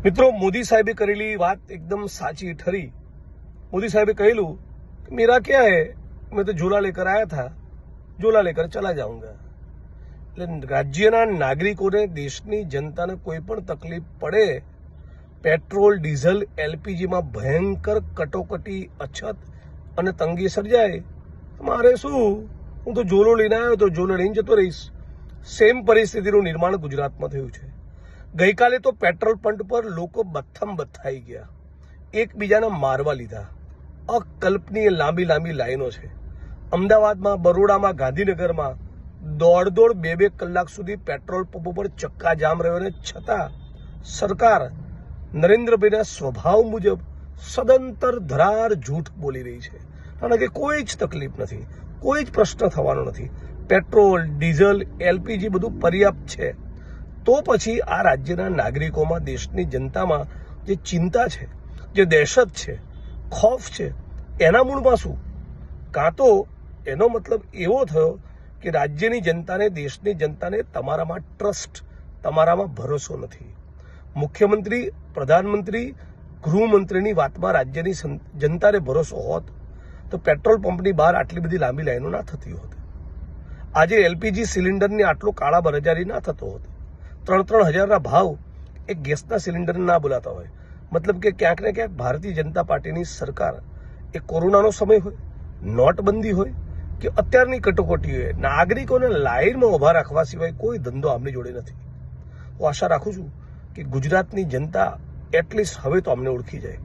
મિત્રો, મોદી સાહેબે કરેલી વાત એકદમ સાચી ઠરી। मोदी साहब कहलू कि मेरा क्या है, मैं तो झोला लेकर आया था, झोला लेकर चला जाऊंगा। એટલે રાજ્યના નાગરિકોને, દેશની જનતાને કોઈ પણ તકલીફ પડે, પેટ્રોલ, ડીઝલ, એલપીજીમાં ભયંકર કટોકટી, અછત અને તંગી સર્જાય, મારે શું, હું તો ઝોલો લઈને આવ્યો તો ઝોલો લઈને જતો રહીશ। સેમ પરિસ્થિતિનું નિર્માણ ગુજરાતમાં થયું છે। ગઈકાલે તો પેટ્રોલ પંપ પર લોકો બથમ બથાઈ ગયા, એકબીજાને મારવા લીધા। અકલ્પનીય લાંબી લાંબી લાઈનો છે। અમદાવાદમાં, બરોડામાં, ગાંધીનગરમાં દોઢ બે કલાક સુધી પેટ્રોલ પંપો પર ચક્કાજામ રહ્યો, અને છતાં સરકાર નરેન્દ્રભાઈના સ્વભાવ મુજબ સદંતર ધરાર જૂઠ બોલી રહી છે। કારણ કે કોઈ જ તકલીફ નથી, કોઈ જ પ્રશ્ન થવાનો નથી। પેટ્રોલ, ડીઝલ, એલપીજી બધું પર્યાપ્ત છે। તો પછી આ રાજ્યના નાગરિકોમાં, દેશની જનતામાં જે ચિંતા છે, જે દહેશત છે, ખોફ છે, એના મૂળમાં શું? કાં તો એનો મતલબ એવો થયો કે રાજ્યની જનતાને, દેશની જનતાને તમારામાં ટ્રસ્ટ, તમારામાં ભરોસો નથી। મુખ્યમંત્રી, પ્રધાનમંત્રી, ગૃહમંત્રીની વાતમાં રાજ્યની જનતાને ભરોસો હોત તો પેટ્રોલ પંપની બહાર આટલી બધી લાંબી લાઈનો ના થતી હોત। આજે એલપીજી સિલિન્ડરની આટલો કાળા બજારી ના થતો હોત। 3-3 હજારના ભાવ એક ગેસના સિલિન્ડર ના બોલાતા હોય। મતલબ કે ક્યાંક ને ક્યાંક ભારતીય જનતા પાર્ટીની સરકાર, એ કોરોનાનો સમય હોય, નોટબંધી હોય કે અત્યારની કટોકટી હોય, નાગરિકોને લાઈનમાં ઉભા રાખવા સિવાય કોઈ ધંધો આમની જોડે નથી। હું આશા રાખું છું કે ગુજરાતની જનતા એટલીસ્ટ હવે તો અમને ઓળખી જાય।